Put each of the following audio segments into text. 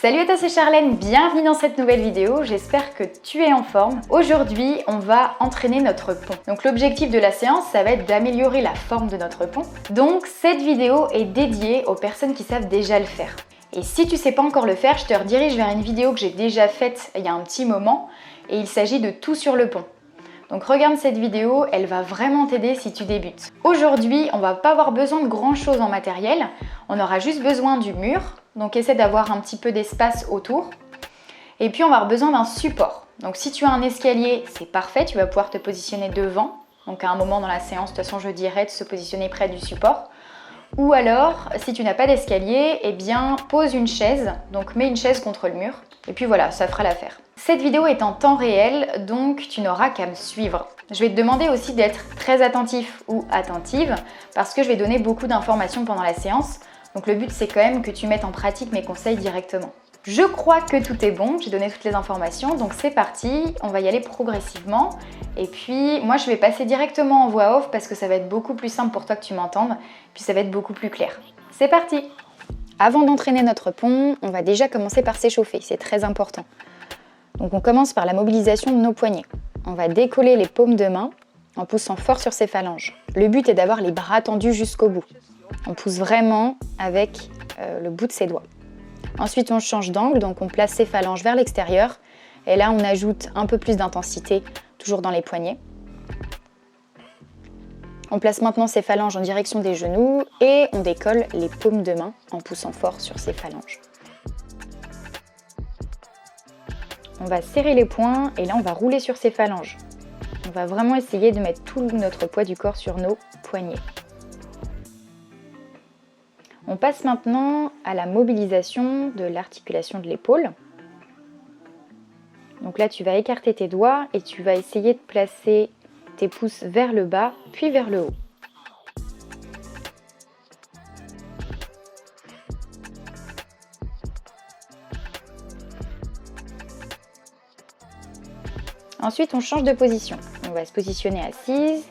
Salut à toi, c'est Charlène, bienvenue dans cette nouvelle vidéo, j'espère que tu es en forme. Aujourd'hui, on va entraîner notre pont. Donc l'objectif de la séance, ça va être d'améliorer la forme de notre pont. Donc cette vidéo est dédiée aux personnes qui savent déjà le faire. Et si tu ne sais pas encore le faire, je te redirige vers une vidéo que j'ai déjà faite il y a un petit moment et il s'agit de tout sur le pont. Donc regarde cette vidéo, elle va vraiment t'aider si tu débutes. Aujourd'hui, on va pas avoir besoin de grand chose en matériel, on aura juste besoin du mur, donc essaie d'avoir un petit peu d'espace autour. Et puis on va avoir besoin d'un support. Donc si tu as un escalier, c'est parfait, tu vas pouvoir te positionner devant. Donc à un moment dans la séance, de toute façon je dirais de se positionner près du support. Ou alors, si tu n'as pas d'escalier, eh bien pose une chaise, donc mets une chaise contre le mur. Et puis voilà, ça fera l'affaire. Cette vidéo est en temps réel, donc tu n'auras qu'à me suivre. Je vais te demander aussi d'être très attentif ou attentive, parce que je vais donner beaucoup d'informations pendant la séance. Donc le but c'est quand même que tu mettes en pratique mes conseils directement. Je crois que tout est bon, j'ai donné toutes les informations, donc c'est parti, on va y aller progressivement. Et puis moi je vais passer directement en voix off parce que ça va être beaucoup plus simple pour toi que tu m'entendes, puis ça va être beaucoup plus clair. C'est parti! Avant d'entraîner notre pont, on va déjà commencer par s'échauffer, c'est très important. Donc on commence par la mobilisation de nos poignets. On va décoller les paumes de main en poussant fort sur ses phalanges. Le but est d'avoir les bras tendus jusqu'au bout. On pousse vraiment avec le bout de ses doigts. Ensuite, on change d'angle, donc on place ses phalanges vers l'extérieur. Et là, on ajoute un peu plus d'intensité, toujours dans les poignets. On place maintenant ses phalanges en direction des genoux et on décolle les paumes de main en poussant fort sur ses phalanges. On va serrer les poings et là, on va rouler sur ses phalanges. On va vraiment essayer de mettre tout notre poids du corps sur nos poignets. On passe maintenant à la mobilisation de l'articulation de l'épaule. Donc là, tu vas écarter tes doigts et tu vas essayer de placer tes pouces vers le bas, puis vers le haut. Ensuite, on change de position. On va se positionner assise,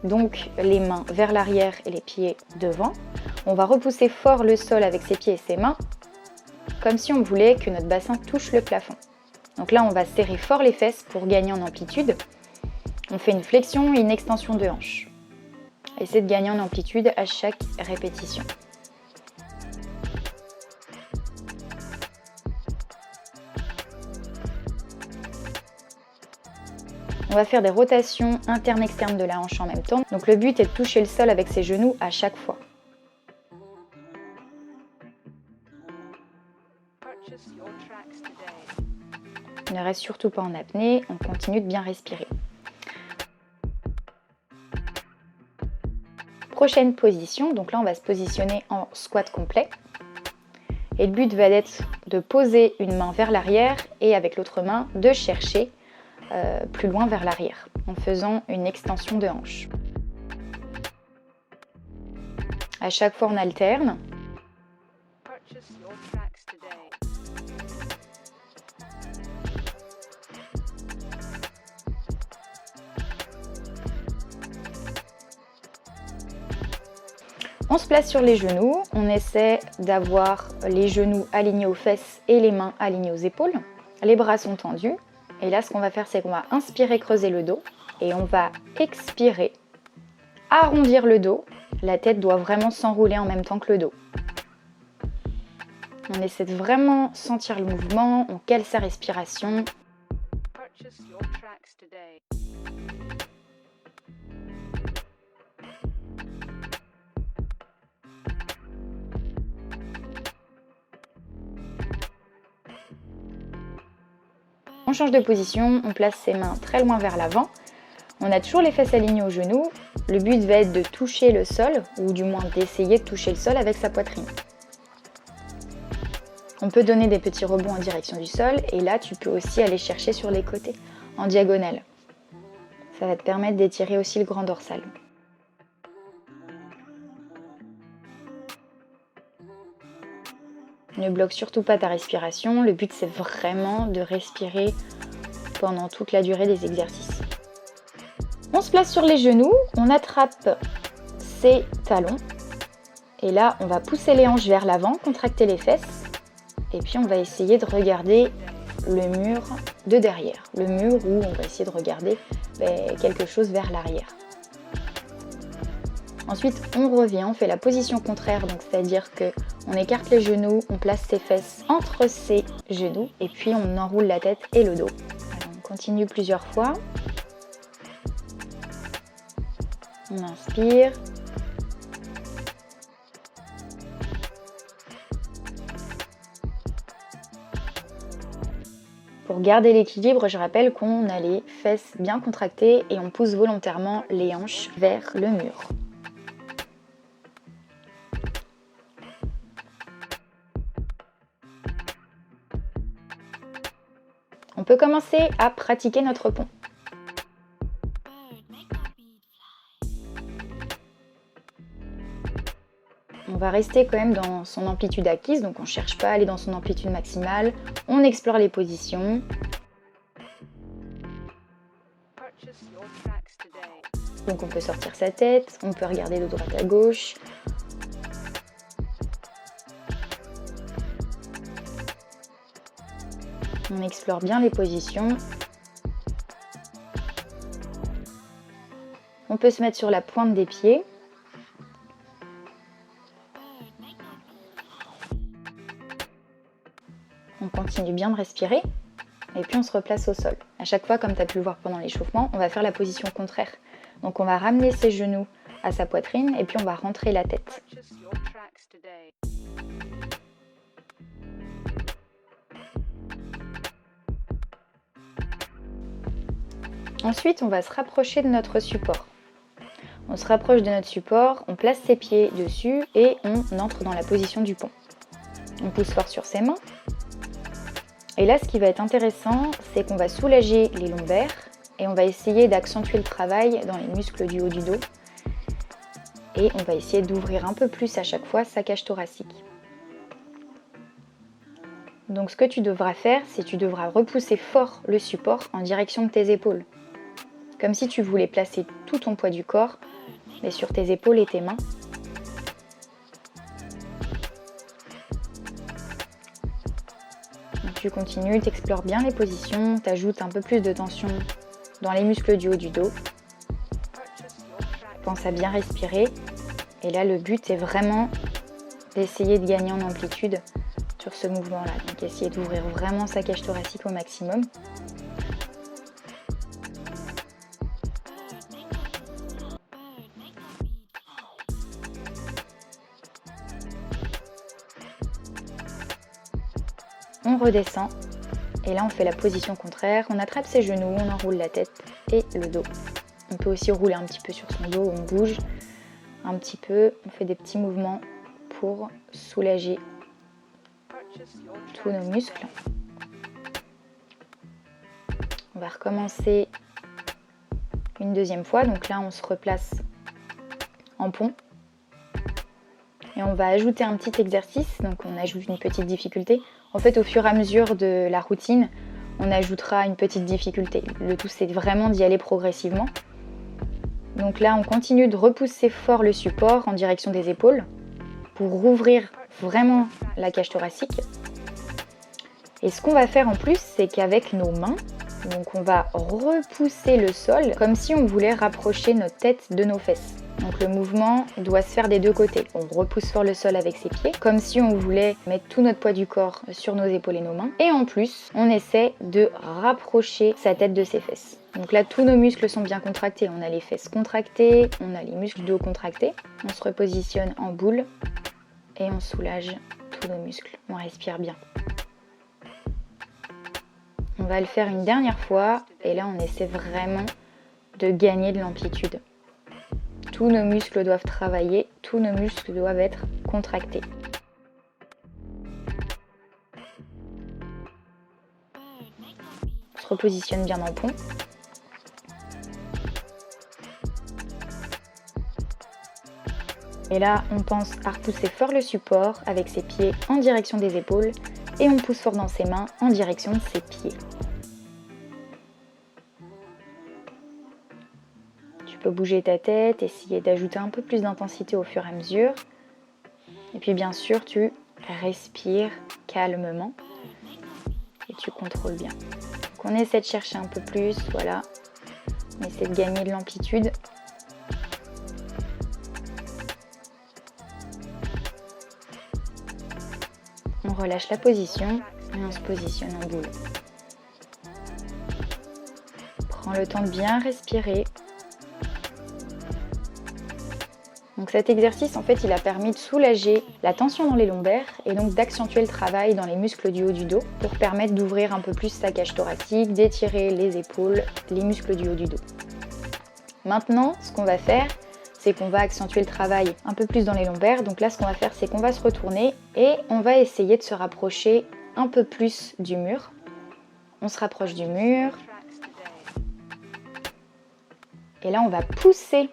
donc les mains vers l'arrière et les pieds devant. On va repousser fort le sol avec ses pieds et ses mains, comme si on voulait que notre bassin touche le plafond. Donc là, on va serrer fort les fesses pour gagner en amplitude. On fait une flexion et une extension de hanche. Essaie de gagner en amplitude à chaque répétition. On va faire des rotations internes-externes de la hanche en même temps. Donc le but est de toucher le sol avec ses genoux à chaque fois. Ne reste surtout pas en apnée, on continue de bien respirer. Prochaine position, donc là on va se positionner en squat complet. Et le but va être de poser une main vers l'arrière et avec l'autre main de chercher plus loin vers l'arrière en faisant une extension de hanche. À chaque fois on alterne. On se place sur les genoux, on essaie d'avoir les genoux alignés aux fesses et les mains alignées aux épaules. Les bras sont tendus. Et là, ce qu'on va faire, c'est qu'on va inspirer, creuser le dos. Et on va expirer, arrondir le dos. La tête doit vraiment s'enrouler en même temps que le dos. On essaie de vraiment sentir le mouvement, on cale sa respiration. On change de position, on place ses mains très loin vers l'avant. On a toujours les fesses alignées aux genoux. Le but va être de toucher le sol, ou du moins d'essayer de toucher le sol avec sa poitrine. On peut donner des petits rebonds en direction du sol, et là tu peux aussi aller chercher sur les côtés, en diagonale. Ça va te permettre d'étirer aussi le grand dorsal. Ne bloque surtout pas ta respiration, le but c'est vraiment de respirer pendant toute la durée des exercices. On se place sur les genoux, on attrape ses talons et là on va pousser les hanches vers l'avant, contracter les fesses Et puis on va essayer de regarder le mur de derrière. Le mur où on va essayer de regarder quelque chose vers l'arrière. Ensuite, on revient, on fait la position contraire, donc c'est-à-dire qu'on écarte les genoux, on place ses fesses entre ses genoux et puis on enroule la tête et le dos. Alors, on continue plusieurs fois. On inspire. Pour garder l'équilibre, je rappelle qu'on a les fesses bien contractées et on pousse volontairement les hanches vers le mur. On peut commencer à pratiquer notre pont. On va rester quand même dans son amplitude acquise, donc on ne cherche pas à aller dans son amplitude maximale. On explore les positions. Donc on peut sortir sa tête, on peut regarder de droite à gauche. On explore bien les positions. On peut se mettre sur la pointe des pieds. On continue bien de respirer. Et puis on se replace au sol. À chaque fois, comme tu as pu le voir pendant l'échauffement, on va faire la position contraire. Donc on va ramener ses genoux à sa poitrine et puis on va rentrer la tête. Ensuite, on va se rapprocher de notre support. On se rapproche de notre support, on place ses pieds dessus et on entre dans la position du pont. On pousse fort sur ses mains. Et là, ce qui va être intéressant, c'est qu'on va soulager les lombaires et on va essayer d'accentuer le travail dans les muscles du haut du dos. Et on va essayer d'ouvrir un peu plus à chaque fois sa cage thoracique. Donc ce que tu devras faire, c'est que tu devras repousser fort le support en direction de tes épaules. Comme si tu voulais placer tout ton poids du corps mais sur tes épaules et tes mains. Donc tu continues, tu explores bien les positions, tu ajoutes un peu plus de tension dans les muscles du haut du dos. Pense à bien respirer. Et là, le but est vraiment d'essayer de gagner en amplitude sur ce mouvement-là. Donc essayer d'ouvrir vraiment sa cage thoracique au maximum. On redescend et là on fait la position contraire, on attrape ses genoux, on enroule la tête et le dos. On peut aussi rouler un petit peu sur son dos, on bouge un petit peu, on fait des petits mouvements pour soulager tous nos muscles. On va recommencer une deuxième fois, donc là on se replace en pont. Et on va ajouter un petit exercice, donc on ajoute une petite difficulté. En fait, au fur et à mesure de la routine, on ajoutera une petite difficulté. Le tout, c'est vraiment d'y aller progressivement. Donc là, on continue de repousser fort le support en direction des épaules pour rouvrir vraiment la cage thoracique. Et ce qu'on va faire en plus, c'est qu'avec nos mains, donc on va repousser le sol comme si on voulait rapprocher notre tête de nos fesses. Donc le mouvement doit se faire des deux côtés. On repousse fort le sol avec ses pieds, comme si on voulait mettre tout notre poids du corps sur nos épaules et nos mains. Et en plus, on essaie de rapprocher sa tête de ses fesses. Donc là, tous nos muscles sont bien contractés. On a les fesses contractées, on a les muscles du dos contractés. On se repositionne en boule et on soulage tous nos muscles. On respire bien. On va le faire une dernière fois et là, on essaie vraiment de gagner de l'amplitude. Tous nos muscles doivent travailler, tous nos muscles doivent être contractés. On se repositionne bien dans le pont. Et là, on pense à repousser fort le support avec ses pieds en direction des épaules et on pousse fort dans ses mains en direction de ses pieds. Tu peux bouger ta tête, essayer d'ajouter un peu plus d'intensité au fur et à mesure. Et puis bien sûr, tu respire calmement et tu contrôles bien. Donc on essaie de chercher un peu plus, voilà. On essaie de gagner de l'amplitude. On relâche la position et on se positionne en boule. Prends le temps de bien respirer. Donc cet exercice, en fait, il a permis de soulager la tension dans les lombaires et donc d'accentuer le travail dans les muscles du haut du dos pour permettre d'ouvrir un peu plus sa cage thoracique, d'étirer les épaules, les muscles du haut du dos. Maintenant, ce qu'on va faire, c'est qu'on va accentuer le travail un peu plus dans les lombaires. Donc là, ce qu'on va faire, c'est qu'on va se retourner et on va essayer de se rapprocher un peu plus du mur. On se rapproche du mur. Et là, on va pousser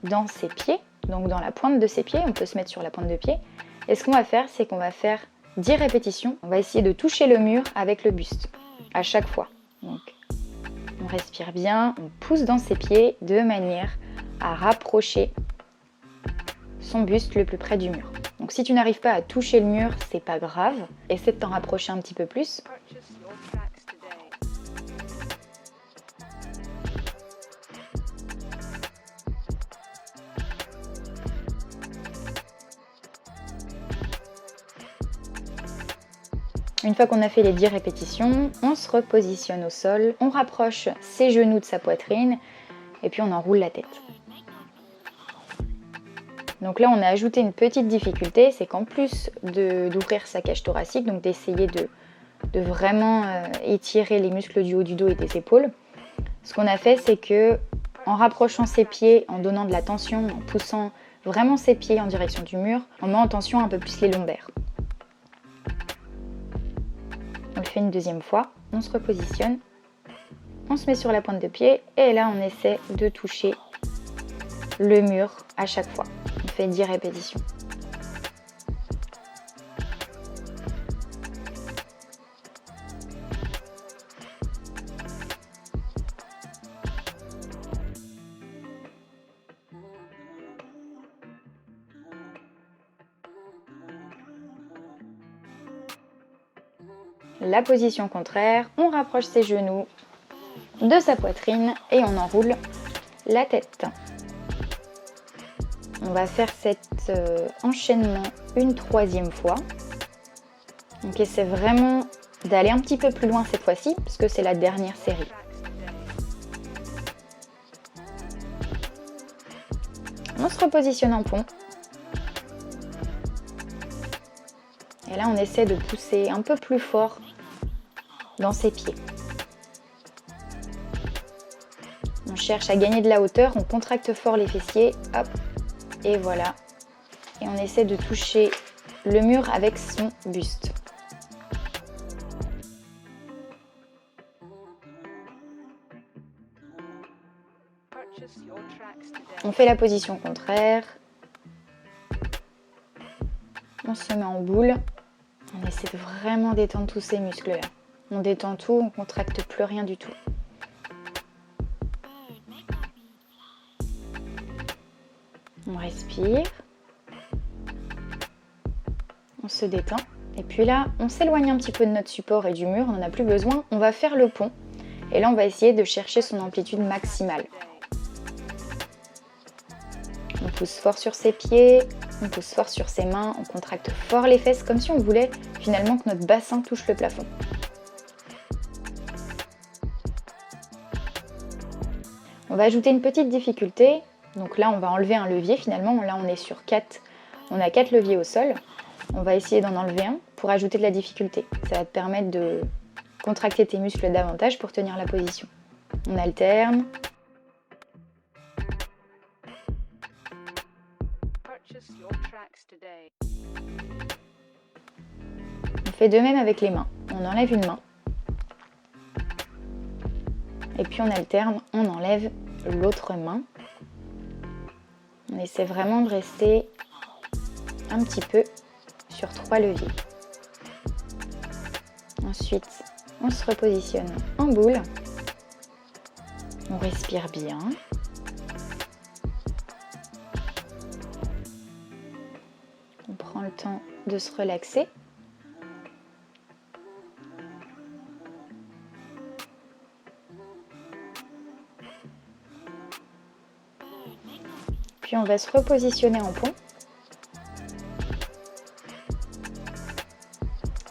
dans ses pieds, donc dans la pointe de ses pieds. On peut se mettre sur la pointe de pied. Et ce qu'on va faire, c'est qu'on va faire 10 répétitions. On va essayer de toucher le mur avec le buste à chaque fois. Donc, on respire bien, on pousse dans ses pieds de manière à rapprocher son buste le plus près du mur. Donc si tu n'arrives pas à toucher le mur, c'est pas grave. Essaie de t'en rapprocher un petit peu plus. Une fois qu'on a fait les 10 répétitions, on se repositionne au sol, on rapproche ses genoux de sa poitrine et puis on enroule la tête. Donc là, on a ajouté une petite difficulté, c'est qu'en plus d'ouvrir sa cage thoracique, donc d'essayer de vraiment étirer les muscles du haut du dos et des épaules, ce qu'on a fait, c'est que en rapprochant ses pieds, en donnant de la tension, en poussant vraiment ses pieds en direction du mur, on met en tension un peu plus les lombaires. On le fait une deuxième fois, on se repositionne, on se met sur la pointe de pied et là on essaie de toucher le mur à chaque fois. On fait 10 répétitions. La position contraire, on rapproche ses genoux de sa poitrine et on enroule la tête. On va faire cet enchaînement une troisième fois. Donc essaie vraiment d'aller un petit peu plus loin cette fois-ci, parce que c'est la dernière série. On se repositionne en pont. Et là, on essaie de pousser un peu plus fort dans ses pieds. On cherche à gagner de la hauteur, on contracte fort les fessiers, hop, et voilà. Et on essaie de toucher le mur avec son buste. On fait la position contraire. On se met en boule. On essaie de vraiment détendre tous ces muscles-là. On détend tout, on ne contracte plus rien du tout. On respire. On se détend. Et puis là, on s'éloigne un petit peu de notre support et du mur, on n'en a plus besoin. On va faire le pont. Et là, on va essayer de chercher son amplitude maximale. On pousse fort sur ses pieds, on pousse fort sur ses mains, on contracte fort les fesses comme si on voulait finalement que notre bassin touche le plafond. On va ajouter une petite difficulté. Donc là, on va enlever un levier finalement. Là, on est sur 4. On a 4 leviers au sol. On va essayer d'en enlever un pour ajouter de la difficulté. Ça va te permettre de contracter tes muscles davantage pour tenir la position. On alterne. On fait de même avec les mains. On enlève une main. Et puis on alterne, on enlève l'autre main. On essaie vraiment de rester un petit peu sur 3 leviers. Ensuite, on se repositionne en boule. On respire bien. On prend le temps de se relaxer. Puis on va se repositionner en pont.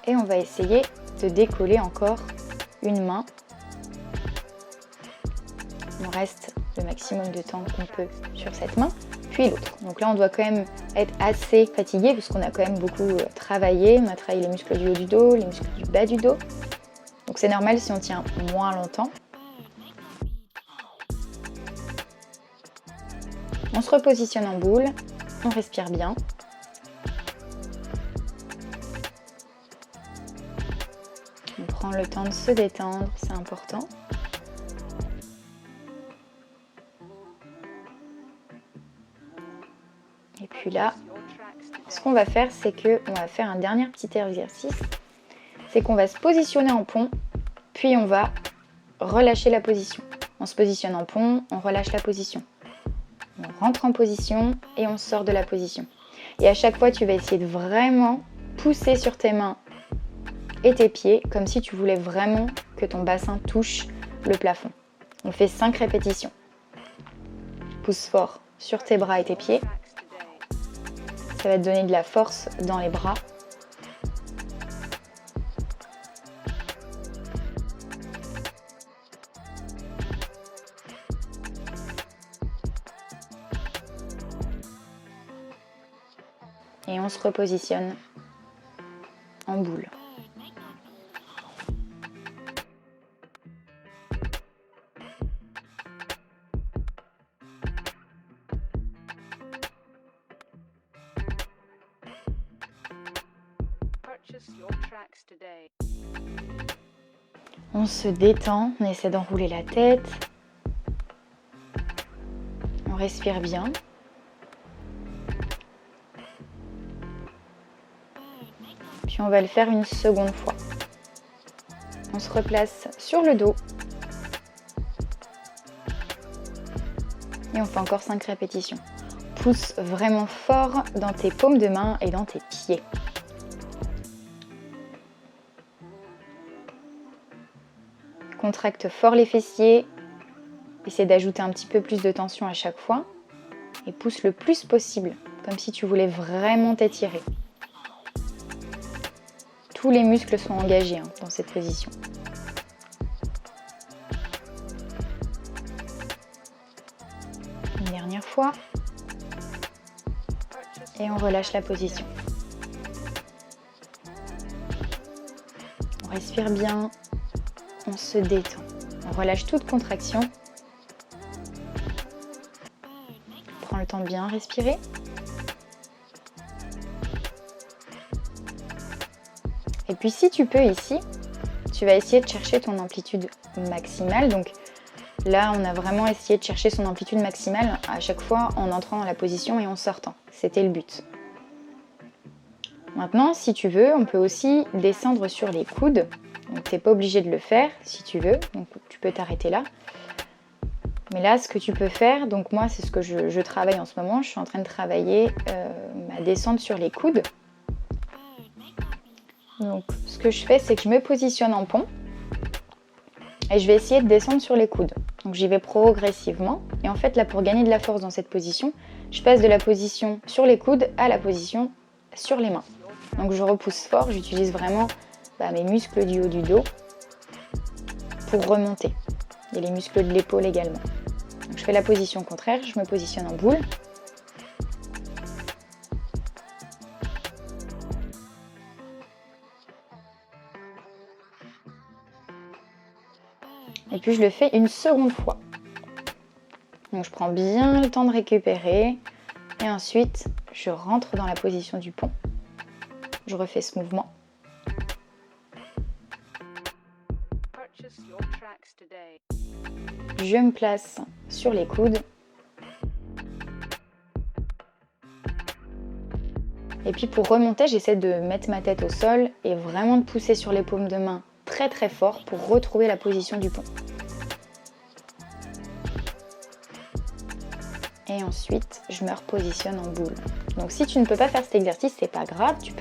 Et on va essayer de décoller encore une main. On reste le maximum de temps qu'on peut sur cette main, puis l'autre. Donc là, on doit quand même être assez fatigué parce qu'on a quand même beaucoup travaillé. On a travaillé les muscles du haut du dos, les muscles du bas du dos. Donc c'est normal si on tient moins longtemps. On se repositionne en boule, on respire bien. On prend le temps de se détendre, c'est important. Et puis là, ce qu'on va faire, c'est qu'on va faire un dernier petit exercice. C'est qu'on va se positionner en pont, puis on va relâcher la position. On se positionne en pont, on relâche la position. On rentre en position et on sort de la position. Et à chaque fois, tu vas essayer de vraiment pousser sur tes mains et tes pieds, comme si tu voulais vraiment que ton bassin touche le plafond. On fait 5 répétitions. Pousse fort sur tes bras et tes pieds. Ça va te donner de la force dans les bras. Et on se repositionne en boule. On se détend, on essaie d'enrouler la tête. On respire bien. Puis on va le faire une seconde fois. On se replace sur le dos. Et on fait encore 5 répétitions. Pousse vraiment fort dans tes paumes de main et dans tes pieds. Contracte fort les fessiers. Essaie d'ajouter un petit peu plus de tension à chaque fois. Et pousse le plus possible, comme si tu voulais vraiment t'étirer. Tous les muscles sont engagés dans cette position. Une dernière fois. Et on relâche la position. On respire bien. On se détend. On relâche toute contraction. Prends le temps de bien respirer. Et puis si tu peux ici, tu vas essayer de chercher ton amplitude maximale. Donc là, on a vraiment essayé de chercher son amplitude maximale à chaque fois en entrant dans la position et en sortant. C'était le but. Maintenant, si tu veux, on peut aussi descendre sur les coudes. Donc tu n'es pas obligé de le faire si tu veux. Donc tu peux t'arrêter là. Mais là, ce que tu peux faire, donc moi, c'est ce que je travaille en ce moment. Je suis en train de travailler ma descente sur les coudes. Donc, ce que je fais, c'est que je me positionne en pont et je vais essayer de descendre sur les coudes. Donc, j'y vais progressivement. Et en fait, là, pour gagner de la force dans cette position, je passe de la position sur les coudes à la position sur les mains. Donc, je repousse fort. J'utilise vraiment mes muscles du haut du dos pour remonter. Et les muscles de l'épaule également. Donc, je fais la position contraire. Je me positionne en boule. Et puis je le fais une seconde fois. Donc je prends bien le temps de récupérer. Et ensuite, je rentre dans la position du pont. Je refais ce mouvement. Je me place sur les coudes. Et puis pour remonter, j'essaie de mettre ma tête au sol et vraiment de pousser sur les paumes de main très très fort pour retrouver la position du pont. Et ensuite, je me repositionne en boule. Donc si tu ne peux pas faire cet exercice, c'est pas grave, tu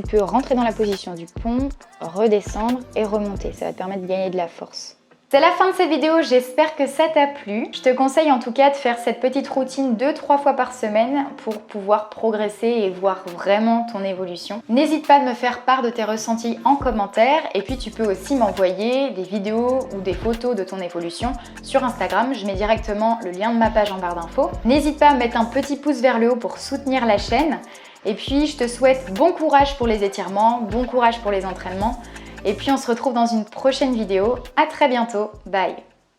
peux rentrer dans la position du pont, redescendre et remonter. Ça va te permettre de gagner de la force. C'est la fin de cette vidéo, j'espère que ça t'a plu. Je te conseille en tout cas de faire cette petite routine 2-3 fois par semaine pour pouvoir progresser et voir vraiment ton évolution. N'hésite pas à me faire part de tes ressentis en commentaire et puis tu peux aussi m'envoyer des vidéos ou des photos de ton évolution sur Instagram. Je mets directement le lien de ma page en barre d'infos. N'hésite pas à mettre un petit pouce vers le haut pour soutenir la chaîne. Et puis je te souhaite bon courage pour les étirements, bon courage pour les entraînements. Et puis on se retrouve dans une prochaine vidéo. À très bientôt. Bye!